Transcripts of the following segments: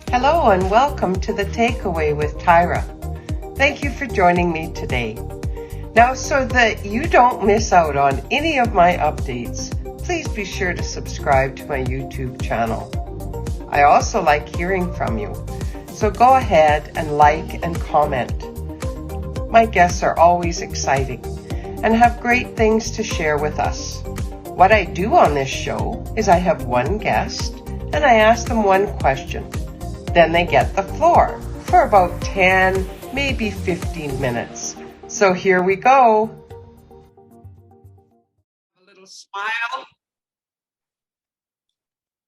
Hello and welcome to The Takeaway with Tyra. Thank you for joining me today. Now, so that you don't miss out on any of my updates, please be sure to subscribe to my YouTube channel. I also like hearing from you, so go ahead and like and comment. My guests are always exciting and have great things to share with us. What I do on this show is I have one guest and I ask them one question. Then they get the floor for about 10, maybe 15 minutes. So here we go. A little smile.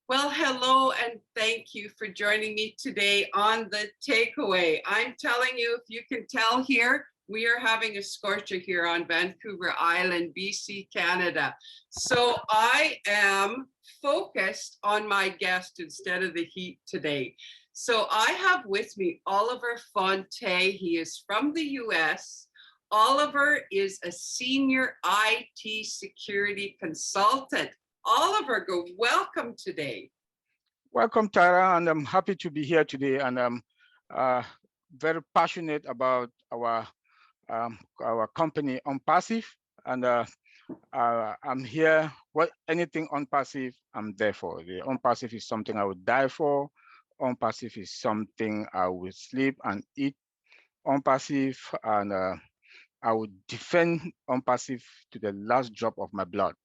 Well, hello, and thank you for joining me today on The Takeaway. I'm telling you, if you can tell here, we are having a scorcher here on Vancouver Island, BC, Canada. So I am focused on my guest instead of the heat today. So I have with me Oliver Fonteh. He is from the US. Oliver is a senior IT security consultant. Oliver, welcome today. Welcome, Tara, and I'm happy to be here today. And I'm very passionate about our company, ONPASSIVE, and I'm here. Anything ONPASSIVE, I'm there for. The ONPASSIVE is something I would die for. ONPASSIVE is something I would sleep and eat. ONPASSIVE, and I would defend ONPASSIVE to the last drop of my blood.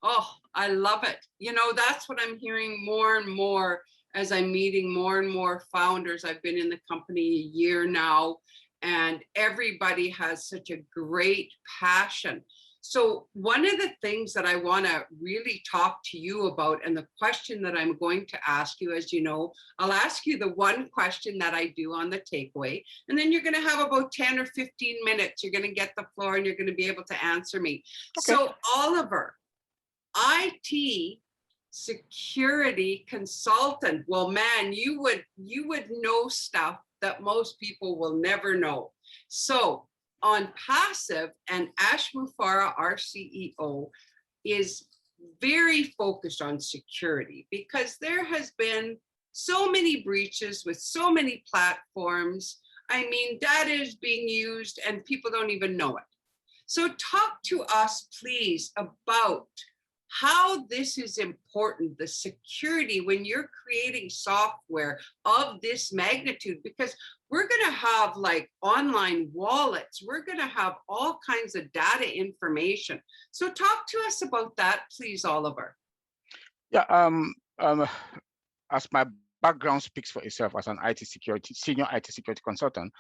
Oh, I love it. You know, that's what I'm hearing more and more as I'm meeting more and more founders. I've been in the company a year now, and everybody has such a great passion. So one of the things that I want to really talk to you about, and the question that I'm going to ask you, as you know, I'll ask you the one question that I do on the takeaway, and then you're going to have about 10 or 15 minutes. You're going to get the floor and you're going to be able to answer me. Okay. So Oliver, IT security consultant. Well, man, you would know stuff that most people will never know. So ONPASSIVE, and Ash Mufareh, our CEO, is very focused on security because there has been so many breaches with so many platforms. I mean, data is being used and people don't even know it. So talk to us, please, about how this is important, the security, when you're creating software of this magnitude, because we're going to have like online wallets, we're going to have all kinds of data information. So talk to us about that, please, Oliver. Yeah, as my background speaks for itself as an senior IT security consultant,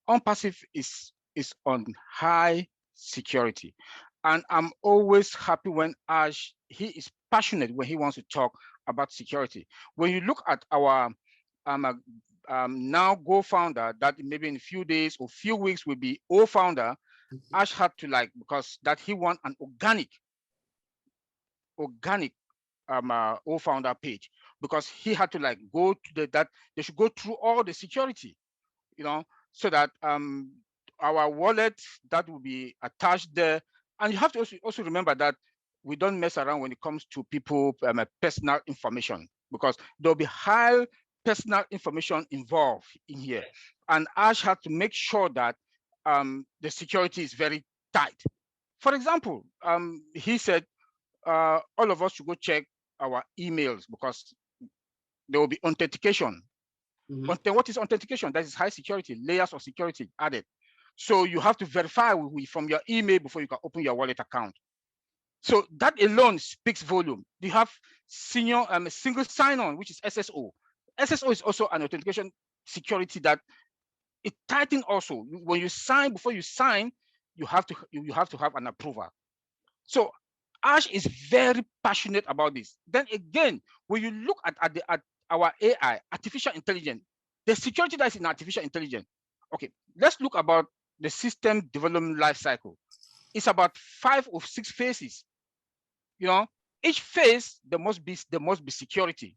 ONPASSIVE is on high security. And I'm always happy when Ash, he is passionate when he wants to talk about security. When you look at our now co-founder, that maybe in a few days or few weeks will be co-founder, Ash had to because that he want an organic co-founder page, because he had to go to that they should go through all the security, so that our wallet that will be attached there. And you have to also remember that we don't mess around when it comes to people personal information, because there'll be high personal information involved in here. And Ash had to make sure that the security is very tight. For example, he said all of us should go check our emails because there will be authentication. Mm-hmm. What is authentication? That is high security, layers of security added. So you have to verify from your email before you can open your wallet account. So that alone speaks volume. You have single sign-on, which is SSO. SSO is also an authentication security that it tightens also. When you sign, before you sign, you have to have an approval. So Ash is very passionate about this. Then again, when you look at our AI, artificial intelligence, the security that is in artificial intelligence. Okay, let's look about the system development life cycle. It's about 5 or 6 phases. Each phase there must be security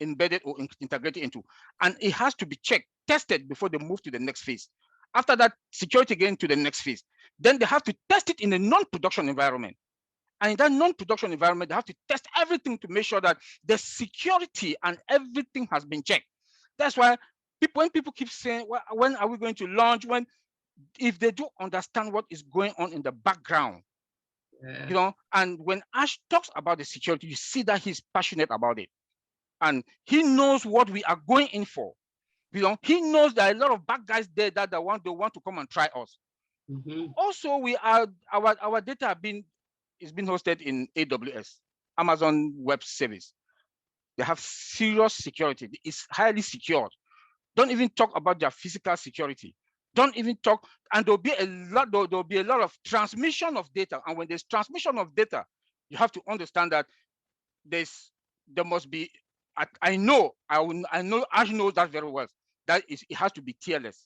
embedded or integrated into, and it has to be checked, tested before they move to the next phase. After that, security again to the next phase. Then they have to test it in a non-production environment. And in that non-production environment, they have to test everything to make sure that the security and everything has been checked. That's why when people keep saying, well, when are we going to launch? If they do understand what is going on in the background, and when Ash talks about the security, you see that he's passionate about it. And he knows what we are going in for. He knows there are a lot of bad guys there that they want to come and try us. Also, our data is being hosted in AWS, Amazon Web Service. They have serious security. It's highly secured. Don't even talk about their physical security. Don't even talk, and there'll be a lot of transmission of data. And when there's transmission of data, you have to understand that there must be. I know Ash knows that very well. It has to be TLS.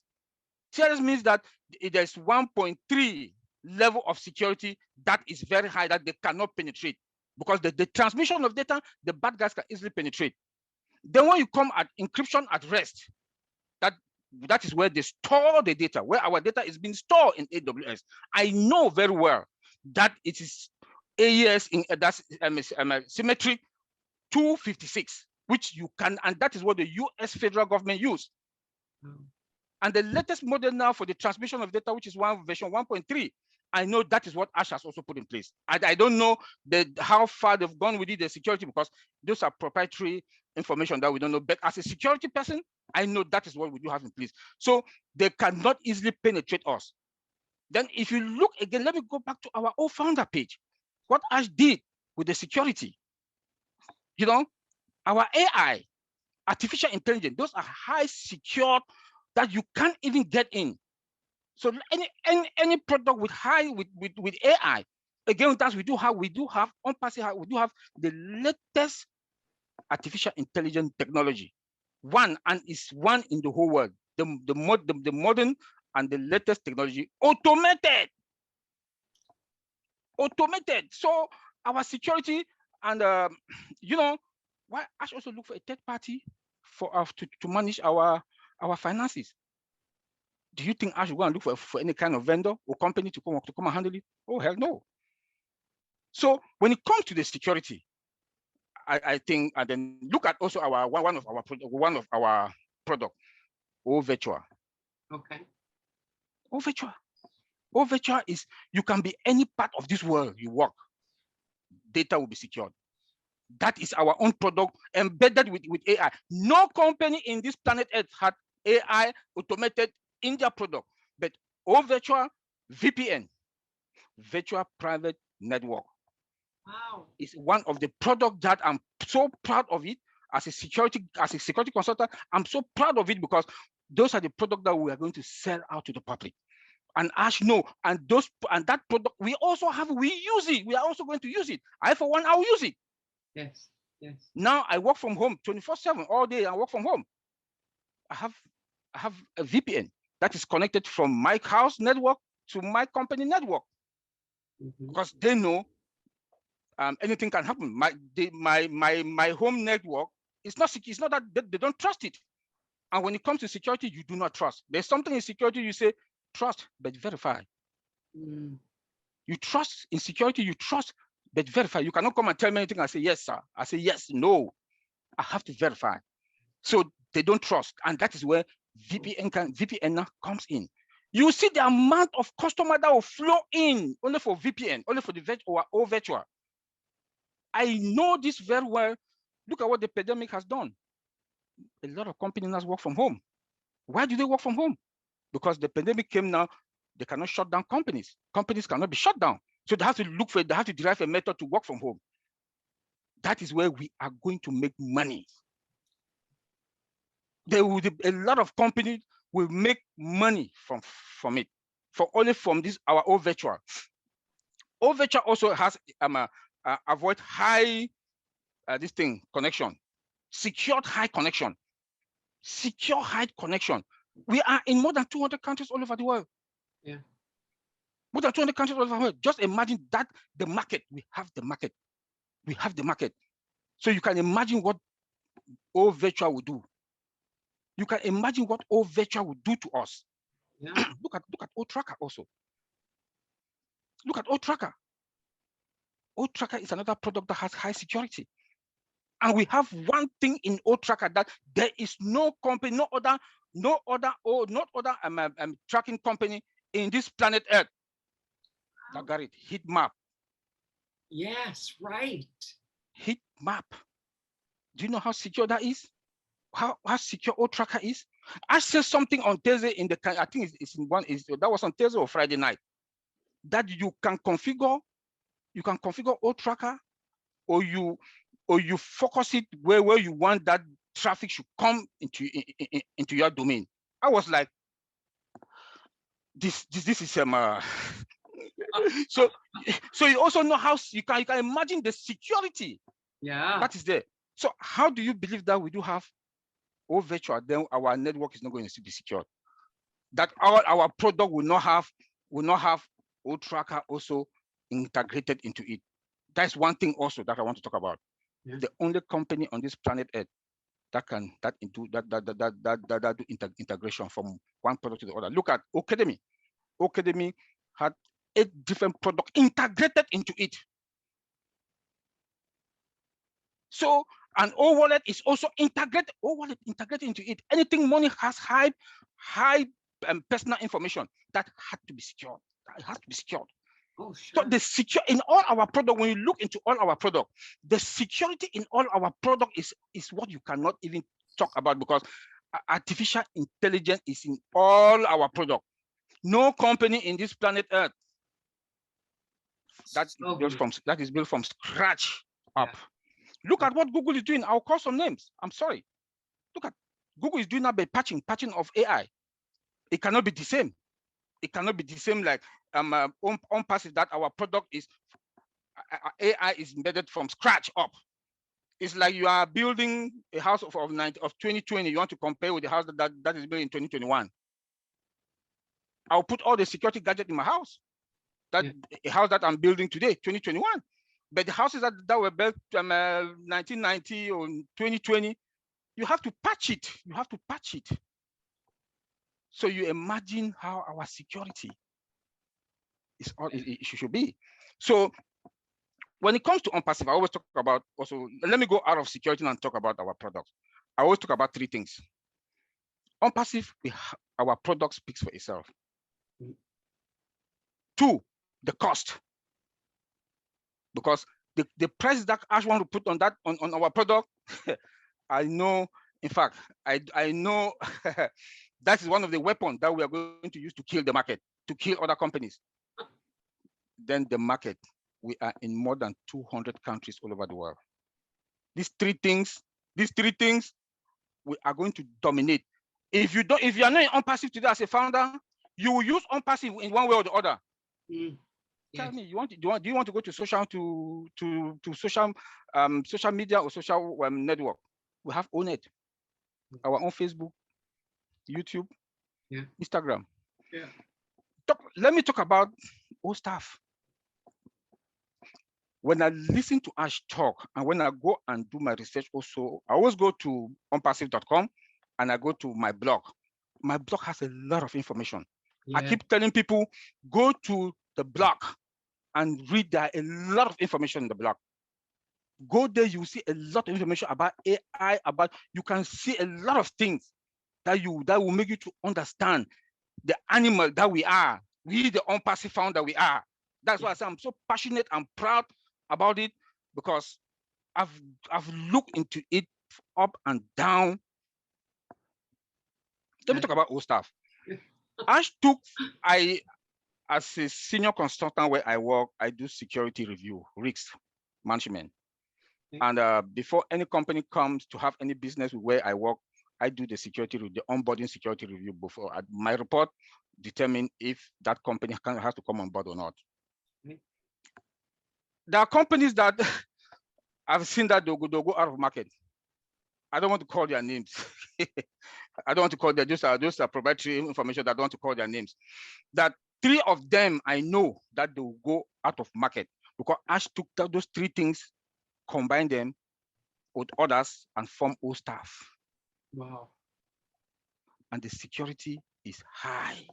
TLS means that there's 1.3 level of security that is very high that they cannot penetrate, because the transmission of data, the bad guys can easily penetrate. Then when you come at encryption at rest, that is where they store the data, where our data is being stored in AWS. I know very well that it is AES in that's symmetry 256, which you can, and that is what the US federal government use. And the latest model now for the transmission of data, which is version 1.3, I know that is what Ash has also put in place. I don't know how far they've gone with the security, because those are proprietary information that we don't know. But as a security person, I know that is what we do have in place. So they cannot easily penetrate us. Then if you look again, let me go back to our old founder page. What Ash did with the security, our AI, artificial intelligence, those are high secured that you can't even get in. So any product with AI, again, that we do have ONPASSIVE, we do have the latest artificial intelligence technology. One in the whole world. The modern and the latest technology, automated. So our security and why Ash also look for a third party for us to manage our finances. Do you think Ash will go and look for any kind of vendor or company to come and handle it? Oh, hell no. So when it comes to the security, I think, and then look at also one of our product, OVirtual. Okay. OVirtual is, you can be any part of this world you work, data will be secured. That is our own product embedded with AI. No company in this planet Earth had AI automated in their product, but OVirtual VPN, virtual private network. Wow. Is one of the products that I'm so proud of it as a security consultant. I'm so proud of it because those are the products that we are going to sell out to the public. And Ash know, and that product we use it. We are also going to use it. I, for one, I will use it. Yes. Now I work from home 24/7 all day. I work from home. I have a VPN that is connected from my house network to my company network, because they know anything can happen. My home network is not secure. It's not that they don't trust it. And when it comes to security, you do not trust. There's something in security you say trust but verify. You trust in security, you trust but verify. You cannot come and tell me anything. I say yes, sir. I say yes, no. I have to verify. So they don't trust, and that is where VPN comes in. You see the amount of customer that will flow in only for VPN, only for the virtual. I know this very well. Look at what the pandemic has done. A lot of companies work from home. Why do they work from home? Because the pandemic came now, they cannot shut down companies. Companies cannot be shut down. So they have to derive a method to work from home. That is where we are going to make money. A lot of companies will make money from it, from this our OVirtual. OVirtual also has avoid high connection, secured high connection, secure high connection. We are in more than 200 countries all over the world. Yeah. More than 200 countries all over the world. Just imagine that we have the market. So you can imagine what OVirtual will do. You can imagine what OVirtual will do to us. Yeah. Look at OTracker also. Look at OTracker. O-Tracker is another product that has high security. And we have one thing in O-Tracker that there is no company, no other tracking company in this planet Earth that got it. Heat map. Yes, right. Heat map. Do you know how secure that is? How secure O-Tracker is? I said something on Thursday in the, I think that was on Thursday or Friday night, that you can configure O-Tracker, or you focus it where you want that traffic should come into your domain. I was like, this is so you also know how you can imagine the security that is there. So how do you believe that we do have O virtual, then our network is not going to be secured? That our product will not have O-Tracker also integrated into it. That's one thing also that I want to talk about. Yeah. The only company on this planet Earth that can do integration from one product to the other. Look at Ocademy. Ocademy had 8 different products integrated into it. So an O-Wallet is also integrated. O-Wallet integrated into it. Anything money has high personal information, that had to be secured. It has to be secured. Oh, sure. So the secure in all our product, when you look into all our product, the security in all our product is what you cannot even talk about, because artificial intelligence is in all our product. No company in this planet Earth that is built from scratch up. Yeah. Look at what Google is doing. I'll call some names. I'm sorry. Look at Google is doing that by patching of AI. It cannot be the same. It cannot be the same like ONPASSIVE, that our product is AI is embedded from scratch up. It's like you are building a house of 2020. You want to compare with the house that is built in 2021. I'll put all the security gadgets in my house. A house that I'm building today, 2021. But the houses that were built 1990 or 2020, you have to patch it. You have to patch it. So you imagine how our security is all it should be. So when it comes to ONPASSIVE, I always talk about also, let me go out of security and talk about our products. I always talk about 3 things. ONPASSIVE, our product speaks for itself. 2, the cost. Because the price that Ash want to put on that on our product, I know, in fact, I know that is one of the weapons that we are going to use to kill the market, to kill other companies. Then the market, we are in more than 200 countries all over the world. These three things, we are going to dominate. If you are not in ONPASSIVE today as a founder, you will use ONPASSIVE in one way or the other. Tell me, do you want to go to social social media or social network? We have ONET, our own Facebook, YouTube, Instagram. Let me talk about O-Staff. When I listen to Ash talk, and when I go and do my research also, I always go to onpassive.com and I go to my blog. My blog has a lot of information. I keep telling people, go to the blog and read. There a lot of information in the blog. Go there, you see a lot of information about AI, you can see a lot of things that will make you to understand the animal that we are. We, the ONPASSIVE founder, we are. That's why I say I'm so passionate and proud about it, because I've looked into it up and down. Let me talk about O-Staff. As a senior consultant where I work, I do security review, risk management. And before any company comes to have any business with where I work, I do the security review, the onboarding security review before. My report determine if that company has to come on board or not. There are companies that I've seen that they'll go out of market. I don't want to call their names. I don't want to call them, those are proprietary information that I don't want to call their names. That 3 of them, I know that they will go out of market, because Ash took those 3 things, combine them with others and form O-Staff. Wow. And the security is high.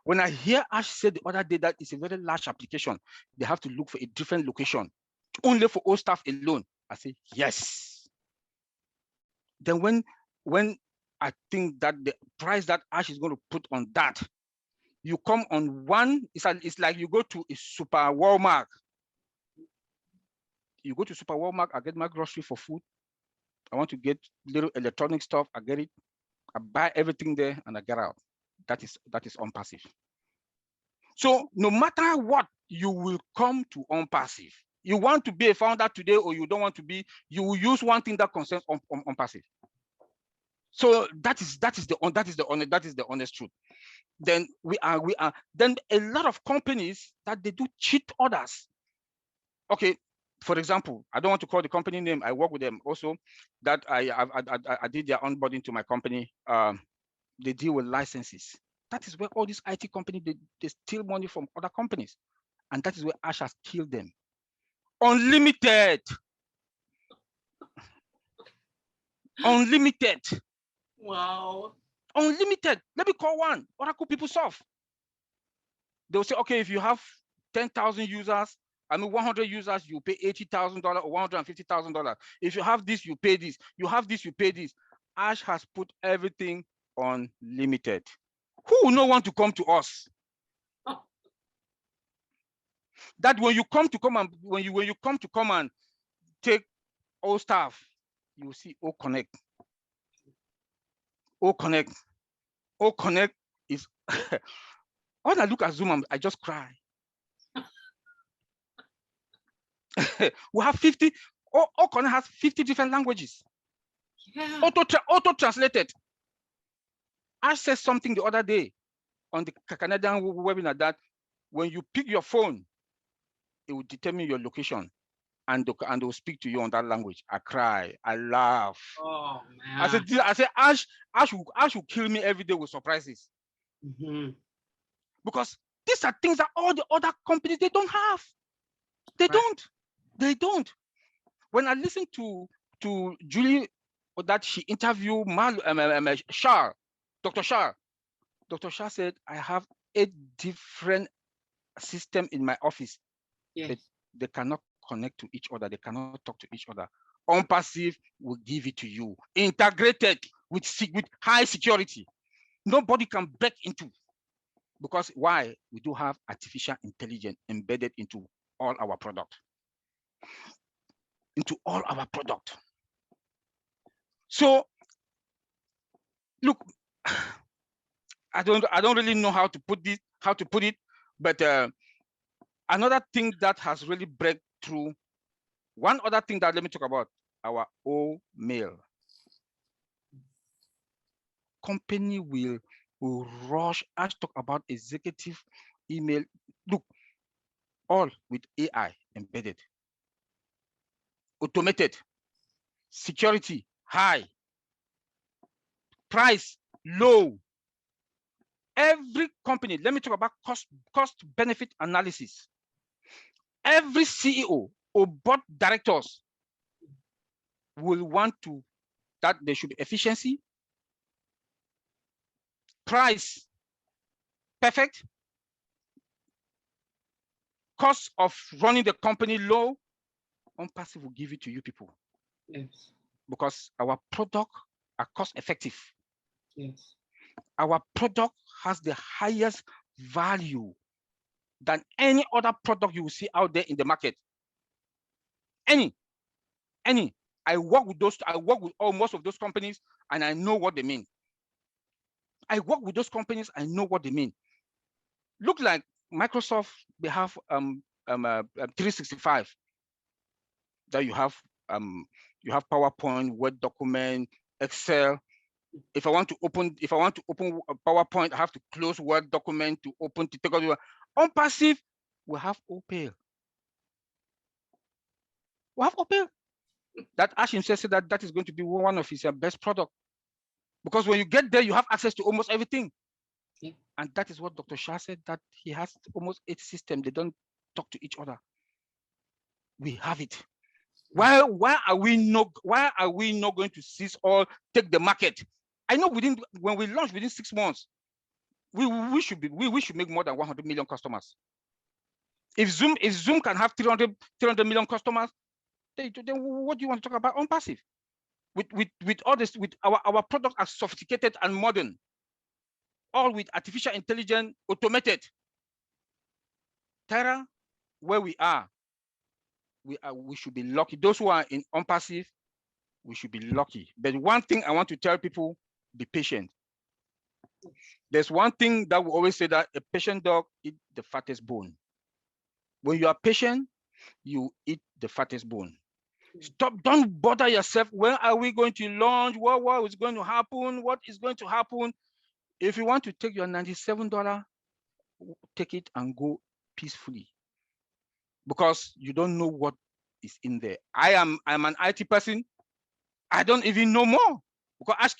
When I hear Ash say the other day that it's a very large application, they have to look for a different location, only for all staff alone. I say, yes. Then when I think that the price that Ash is going to put on that, you come on one, it's like you go to a super Walmart. You go to super Walmart, I get my grocery for food. I want to get little electronic stuff, I get it. I buy everything there and I get out. That is ONPASSIVE. So no matter what, you will come to ONPASSIVE. You want to be a founder today or you don't want to be, you will use one thing that concerns ONPASSIVE. So that is the honest truth. Then then a lot of companies that they do cheat others. Okay, for example, I don't want to call the company name. I work with them also. That I did their onboarding to my company. They deal with licenses. That is where all these IT companies they steal money from other companies, and that is where Ash has killed them. Unlimited. Unlimited. Wow. Unlimited. Let me call one. Oracle PeopleSoft. They'll say, okay, if you have 10,000 users, 100 users, you pay $80,000 or $150,000. If you have this, you pay this. You have this, you pay this. Ash has put everything on limited. Who will not want to come to us? Oh. That when you come to come and take all staff, you will see O Connect. O Connect. O Connect is when I look at Zoom, I just cry. We have 50. O Connect has 50 different languages. Yeah. Auto translated. I said something the other day on the Canadian webinar that when you pick your phone, it will determine your location and they will speak to you on that language. I cry, I laugh. Oh man. I said, Ash will kill me every day with surprises. Because these are things that all the other companies they don't have. They don't. When I listen to Julie that she interviewed Shah, Dr. Shah. Dr. Shah said, I have 8 different systems in my office. Yes. They cannot connect to each other. They cannot talk to each other. ONPASSIVE will give it to you, integrated with high security. Nobody can break into. Because why? We do have artificial intelligence embedded into all our product. So look, I don't really know how to put it, but another thing that has really breakthrough. One other thing that let me talk about our mail. Company will rush. I talk about executive email. Look, all with AI embedded, automated, security high, price low. Every company, let me talk about cost benefit analysis. Every CEO or board directors will want that there should be efficiency, price perfect, cost of running the company low. ONPASSIVE will give it to you people. Yes. Because our product are cost effective. Yes. Our product has the highest value than any other product you will see out there in the market. Any. I work with most of those companies and I know what they mean. Look like Microsoft, they have 365 that you have PowerPoint, Word document, Excel. If I want to open PowerPoint, I have to close Word document to open to take out. ONPASSIVE, we have OPAL. That Ash himself said that is going to be one of his best product. Because when you get there, you have access to almost everything. Yeah. And that is what Dr. Shah said, that he has almost 8 systems. They don't talk to each other. We have it. Why are we not going to seize all, take the market? I know when we launch within 6 months, we should make more than 100 million customers. If Zoom can have 300 million customers, then what do you want to talk about ONPASSIVE? With all this, with our products are sophisticated and modern, all with artificial intelligence, automated. Terra, where we should be lucky. Those who are in ONPASSIVE, we should be lucky. But one thing I want to tell people: be patient. There's one thing that we always say, that a patient dog eats the fattest bone. When you are patient, you eat the fattest bone. Stop, don't bother yourself. When are we going to launch? What is going to happen? What is going to happen? If you want to take your $97, take it and go peacefully, because you don't know what is in there. I'm an IT person. I don't even know more, because Ash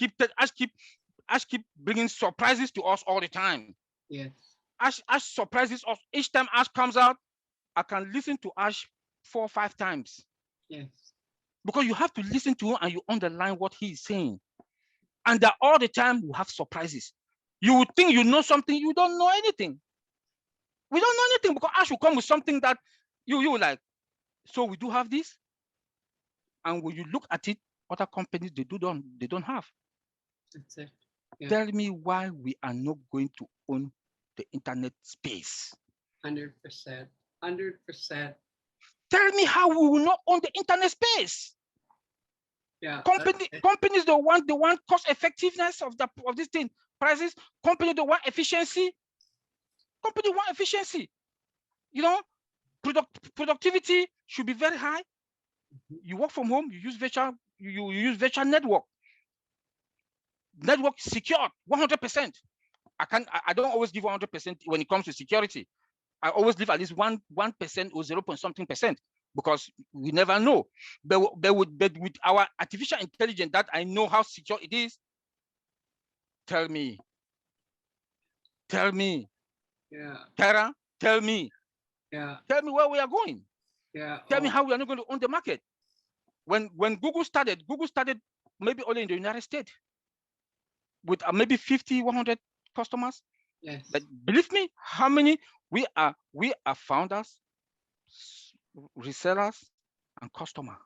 keep bringing surprises to us all the time. Yes. Ash surprises us each time Ash comes out. I can listen to Ash 4 or 5 times. Yes. Because you have to listen to him and you underline what he is saying. And that all the time you have surprises. You would think you know something, you don't know anything. We don't know anything, because Ash will come with something that you like, so we do have this. And when you look at it, other companies, they don't have. That's it. Yeah. Tell me why we are not going to own the internet space. 100%. 100%. Tell me how we will not own the internet space. Yeah. Companies don't want cost effectiveness of this thing. Prices. Companies don't want efficiency. Company want efficiency. You know, productivity should be very high. You work from home. You use virtual. You use virtual network. Network secured 100%. I don't always give 100% when it comes to security. I always leave at least 1% or 0.something%, because we never know. But with our artificial intelligence, that I know how secure it is. Tell me. Yeah. Terra, tell me. Yeah. Tell me where we are going. Yeah. Tell me how we are not going to own the market. When Google started maybe only in the United States with maybe 50, 100 customers. Yes. But believe me, how many we are founders, resellers, and customers.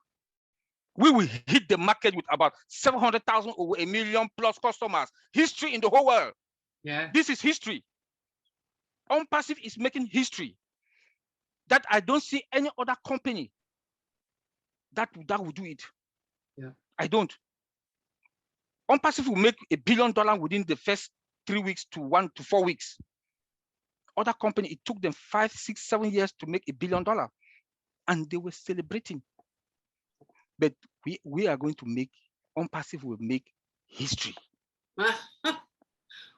We will hit the market with about 700,000 or 1 million plus customers. History in the whole world. Yeah. This is history. ONPASSIVE is making history that I don't see any other company that will do it. Yeah. I don't. ONPASSIVE will make $1 billion within the first 3 weeks to 1 to 4 weeks. Other company, it took them 5, 6, 7 years to make $1 billion, and they were celebrating. But we are going to make, ONPASSIVE will make history.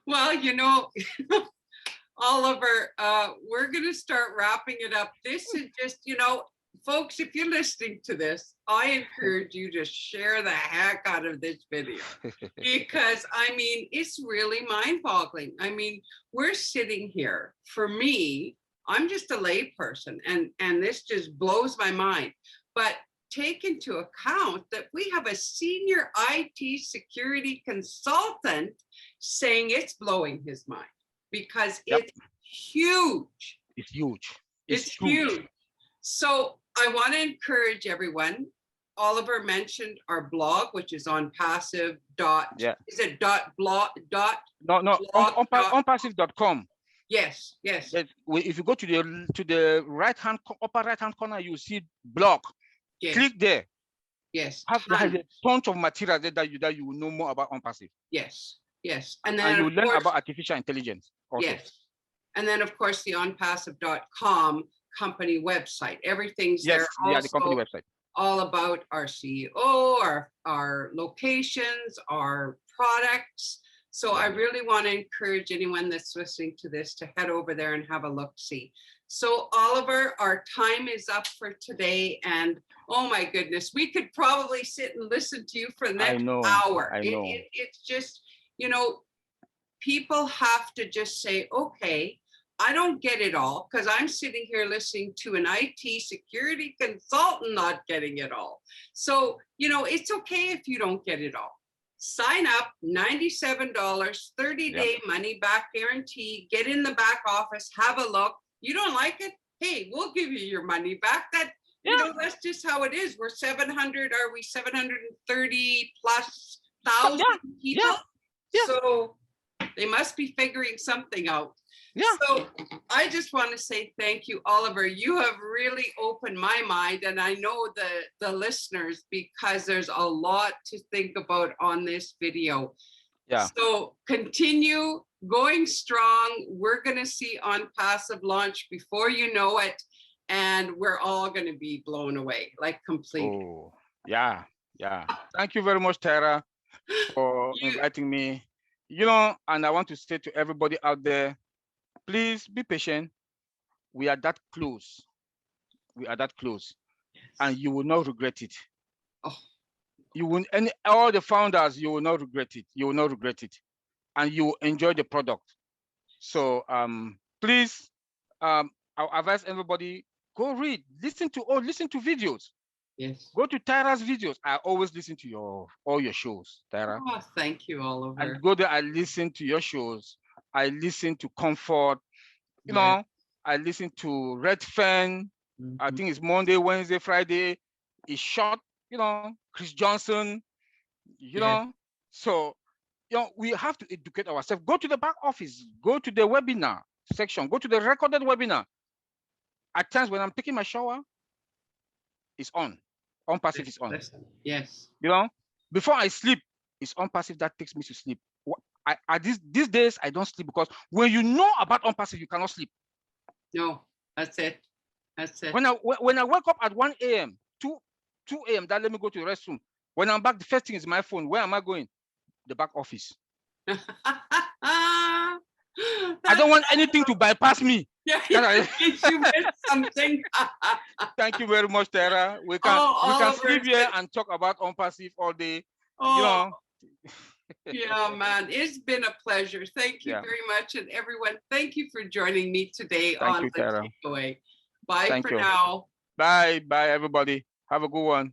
Well, you know, Oliver, we're going to start wrapping it up. This is just, you know, folks, if you're listening to this, I encourage you to share the heck out of this video, because I mean, it's really mind-boggling. I mean, we're sitting here, for me, I'm just a lay person, and this just blows my mind. But take into account that we have a senior IT security consultant saying it's blowing his mind, because it's huge. It's huge. It's huge. So I want to encourage everyone. Oliver mentioned our blog, which is on passive dot. Yeah. Is it dot blog dot? No, onpassive.com. Yes, yes. If you go to the upper right hand corner, you see blog. Yes. Click there. Yes. There has a bunch of material there that you will know more about ONPASSIVE. Yes, yes. And then you learn about artificial intelligence also. Yes. And then of course the onpassive.com company website. Everything's there. Yeah, the company website. All about our CEO, our locations, our products. So I really want to encourage anyone that's listening to this to head over there and have a look-see. So Oliver, our time is up for today, and oh my goodness, we could probably sit and listen to you for the next hour. I know. It's just, you know, people have to just say, okay, I don't get it all, because I'm sitting here listening to an IT security consultant not getting it all. So, you know, it's okay if you don't get it all. sign up, $97, 30-day money back guarantee, get in the back office, have a look. You don't like it? Hey, we'll give you your money back. That, you know, that's just how it is. We're 700, are we 730 plus thousand people? So they must be figuring something out. So I just want to say thank you, Oliver. You have really opened my mind, and I know the listeners, because there's a lot to think about on this video. So continue going strong. We're going to see ONPASSIVE launch before you know it, and we're all going to be blown away, like completely. Oh, yeah. Thank you very much, Tara, for inviting me. You know, and I want to say to everybody out there, please be patient. We are that close. We are that close, and you will not regret it. You will, and all the founders, you will not regret it. You will not regret it, and you will enjoy the product. So please, I'll advise everybody, go read, listen to videos. Yes. Go to Tara's videos. I always listen to all your shows, Tara. Oh, thank you, Oliver. I go there. I listen to your shows. I listen to Comfort. You know, I listen to Red Fan. I think it's Monday, Wednesday, Friday. It's short. You know, Chris Johnson. You know, so you know we have to educate ourselves. Go to the back office. Go to the webinar section. Go to the recorded webinar. At times when I'm taking my shower, it's on. ONPASSIVE is on. Yes. You know, before I sleep, it's ONPASSIVE that takes me to sleep. These days I don't sleep, because when you know about ONPASSIVE, you cannot sleep. No, that's it. That's it. When I wake up at 1 a.m., 2 a.m., that let me go to the restroom. When I'm back, the first thing is my phone. Where am I going? The back office. I don't want anything to bypass me. Yeah, you missed something. Thank you very much, Tara. We can sleep here and talk about ONPASSIVE all day. You know. Yeah, man, it's been a pleasure. Thank you very much, and everyone, thank you for joining me today on The Takeaway. Bye for now. Bye, everybody. Have a good one.